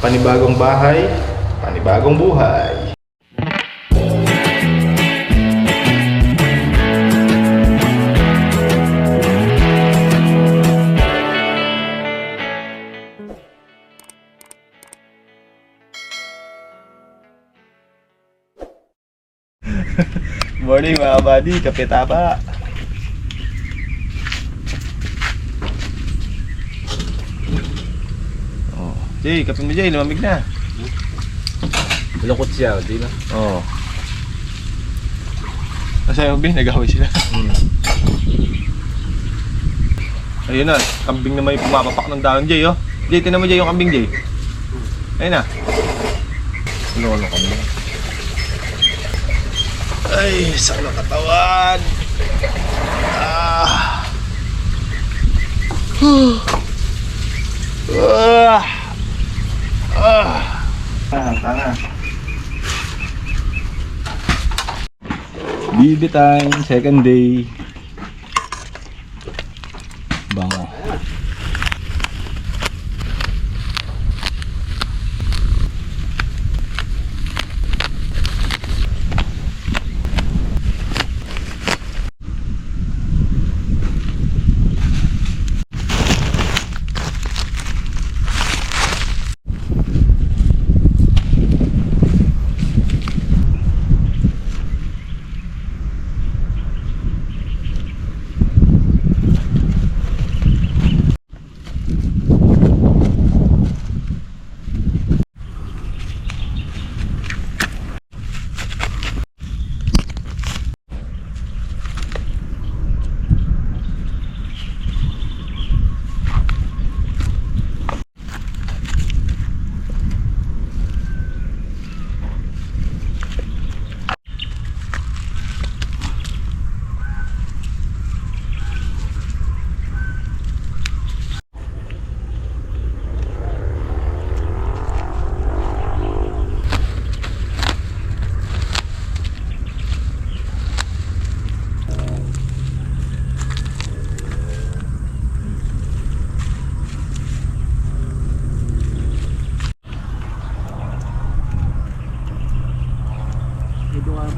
Panibagong bahay, panibagong buhay. Morning mga buddy, kape taba. Oh, Jay, kape mo Jay, lumamig na. Lukot siya, di na? Oo. Nasa yung bin, nag-away sila. Ayun na, kambing na may pumapapak ng dahon Jay, oh. Jay, tinan mo Jay yung kambing Jay. Ayun na. Ano kambing? Ay, sakit ng katawan. Tanga. Bibi time, second day. Bango.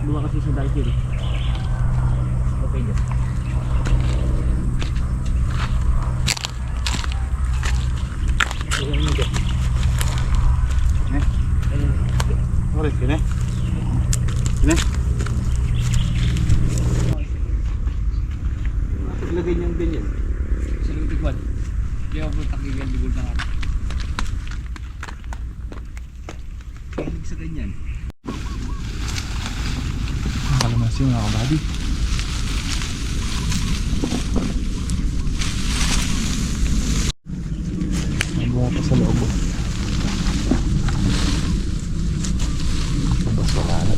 Dua kasi sa dahil. Okay niya. Oras kini. Kini. Ilagay niyang ganyan. Sa lutikwan. Kaya ako takigan di bulta. Kaya sa ganyan. Kalamansi mga kabady. May bunga pa sa loob. Labas wala na.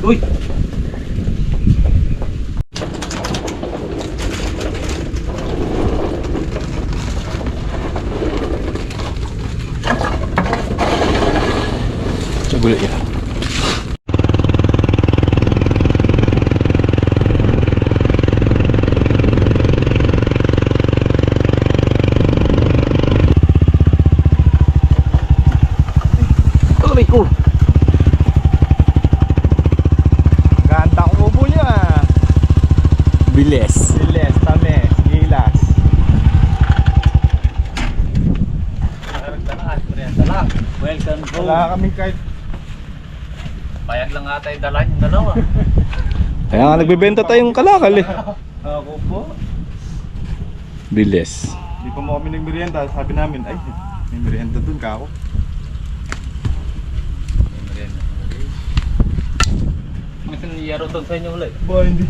Uy! Coba lihat ya. Aray ko. Gandang ubo niya. Bilis. Bilis, tamis, gilas. Welcome home. Wala kami kahit. Bayad lang ata yung dala yung dalawa. Kaya nga nagbebenta tayong kalakal eh. Ako po. Bilis. Hindi pa mo kami nagmerienda. Sabi namin, ay, may merienda dun ka ako. Gusto niya yaro sa inyo ulit. Ba, hindi.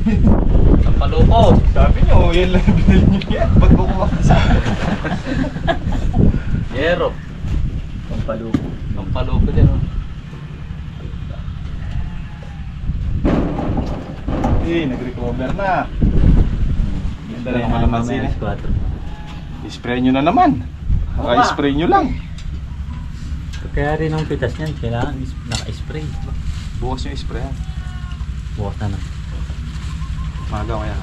Ang paloko. Sabi nyo, yan lang binili nyo yan. Ba't kukuha ka sa akin? Yero. Ang paloko. Ang paloko din oh. Eh, nag-recover na. Yung dalang kalamansi na. I-spray nyo na naman. Maka-spray nyo lang. Kaya rin ang pitas niyan, kailangan naka-spray. Bukas yung sprayan. Bukas na na. Maga kaya.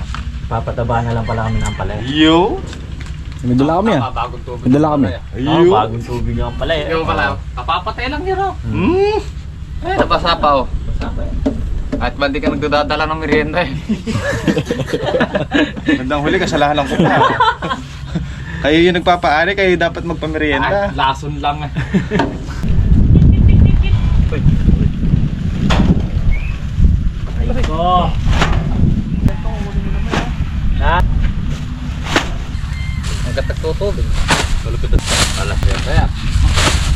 Papataba na lang pala kami ng palay. Yo! May dala kami ah. Bagong tubig. May dala kami. Oo, bagong tubig ang palay. Yung pala, kapapatay lang yun oh. Hmm? Eh, nabasa pa oh. At ba di ka nagdadala ng merienda eh. Gandang huli, kasalahan lang ko na. Kayo yung nagpapaari, kayo dapat magpamerienda. Ay, lason lang eh. Ay ko! Ha? Ang gatak tutubig. Malupit at alas yan kaya.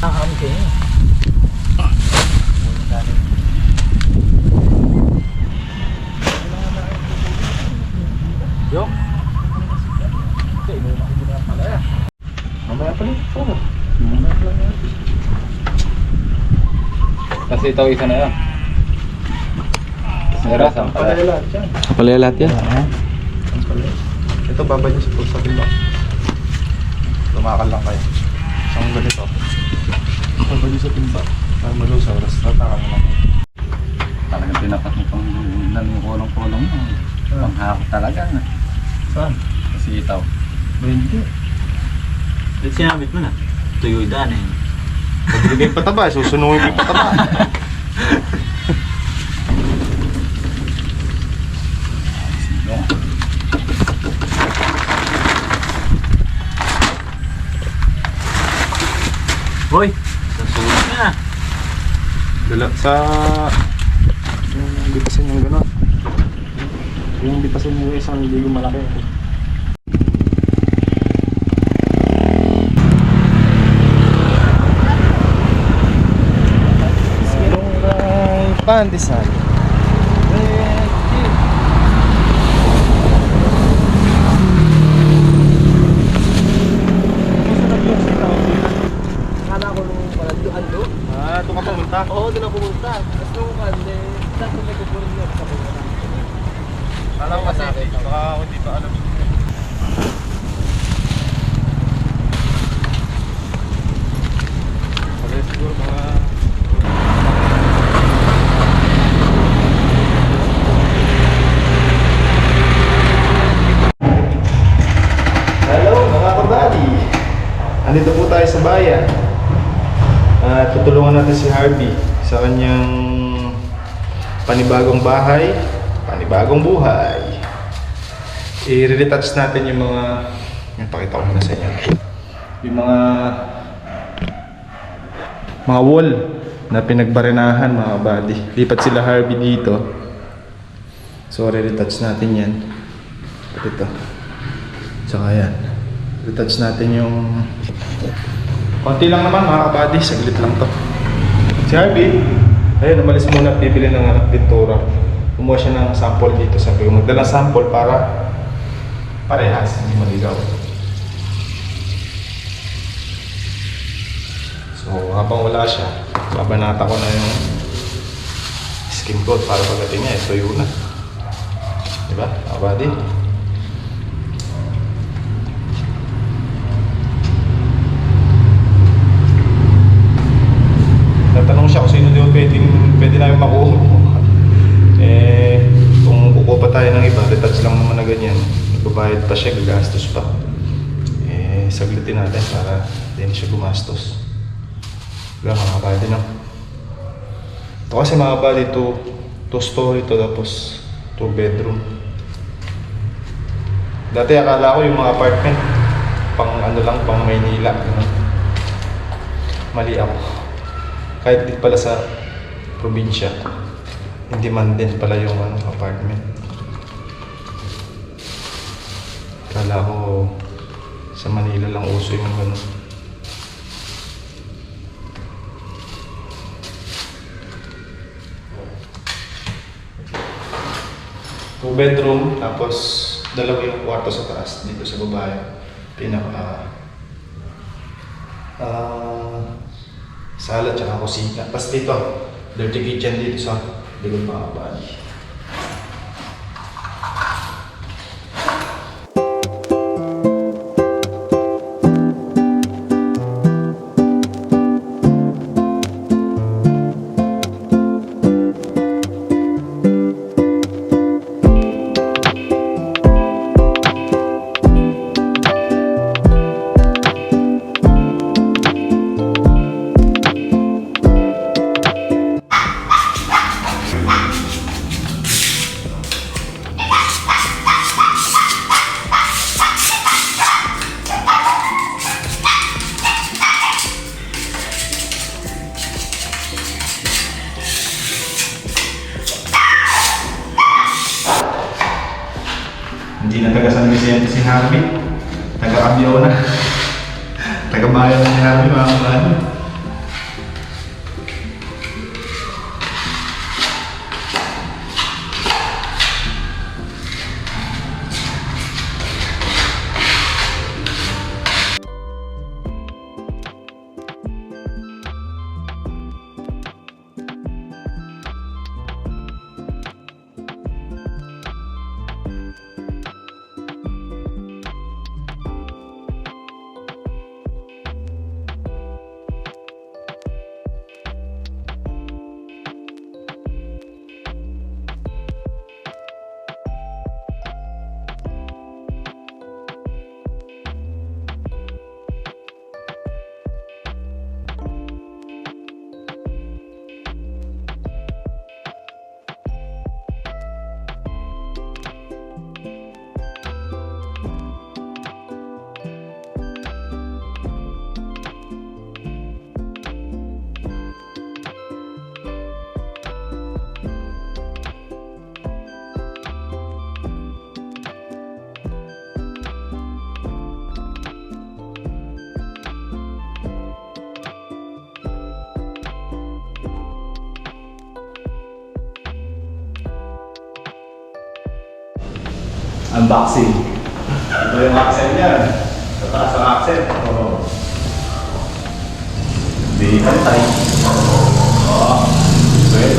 Nakakami kayo. Yo. Mamaya pala. Kasi ito isa na yan. Meron sa Palaya lahat yan. Palaya lahat yan. Ito, babay nyo sa timbang. Tumakal lang kayo. Isang ganito. Babay nyo sa timbang. Para malusaw, tapos tatakal na lang. Talagang pinapat mo pang yung kolong-kolong mo. Panghakot talaga na. Saan? Kasi itaw. Hindi. Ba't sinabit mo na? Tuyo daan eh. Pagbigay yung pataba, susunungin ko yung pataba. Hoy! Nasulit na. Dala sa... Yung bitasin yung gano'n. Yung bitasin yung isang ligo malaki. Silong Pandesal. Ah, doon ka pumunta? Oo, doon ako pumunta. Tapos nung kande, saan ko may kukurin yun sa pumunta. Alam kasi, baka hindi pa alam. Wala siguro mga... Hello mga kabady! Andito po tayo sa bayan. At tutulungan natin si Harvey sa kanyang panibagong bahay, panibagong buhay. I-retouch natin yung mga, yung pakita ko muna sa inyo. Yung mga wall na pinagbarinahan mga buddy. Lipat sila Harvey dito. So re-retouch natin yan. At ito. Tsaka yan. Retouch natin yung konti lang naman mga kabady, saglit lang to. Si Harvey, ayun, umalis muna at bibili ng pintura. Kumuha siya ng sample dito. Sabi ko, magdala sample para parehas, hindi maligaw. So, habang wala siya, babanata ko na yung skin coat para pagdating niya, ito yun na. Diba, mga kabady? Tatanong siya kung sino di ba pwede namin makuha. Kung kukuha pa tayo ng iba, retouch lang naman na ganyan. Nagbabayad pa siya, gagastos pa. Saglitin natin para hindi siya gumastos. Diba mga kabady no? Ito kasi mga kabady, 2 story to tapos 2 bedroom. Dati akala ko yung mga apartment, pang ano lang, pang Maynila. Mali ako. Kahit din pala sa probinsya, hindi man din pala yung apartment. Kala ko Sa Manila lang uso yung mga ganun. 2 bedroom, tapos dalawa yung kwarto sa taas dito sa babae. Pinaka sala tsaka kusina. Tapos dito, dirty kitchen dito sa likod mga body. Hindi na taga San Vicente si Harvey. Taga Abyo na. Taga bayan na si Harvey mga kabady. Unboxing. Ito yung accent niya. Tataas ang accent. Oo. Di pantay. Oo. Pwede.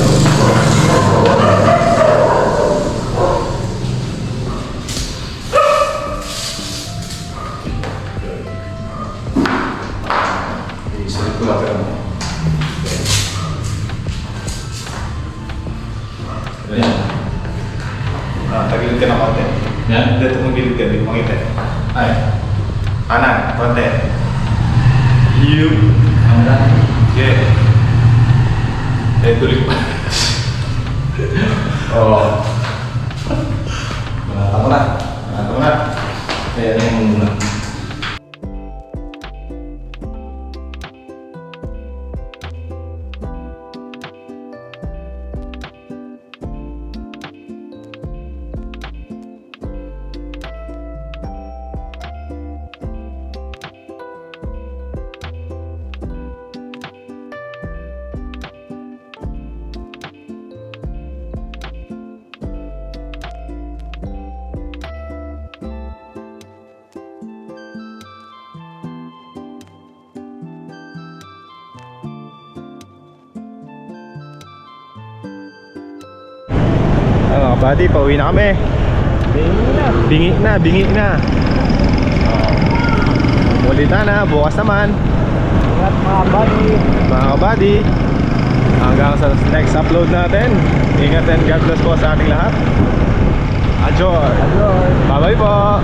Isulit ko lang pero. Ayan. Tagilid ka ng konti. Yan? Dito mong gilid ka, hindi mo makita. Ay. Kanan, konti. Kanan. Okay. Tuloy pa. Oo. Manata mo na. Manata mo na. Kaya na yung muna. Mga buddy, pauwi na kami. Bingi na. Ulitan na, bukas naman. Ingat mga Buddy, hanggang sa next upload natin. Ingat and God bless po sa ating lahat. Ajoy! Bye bye po!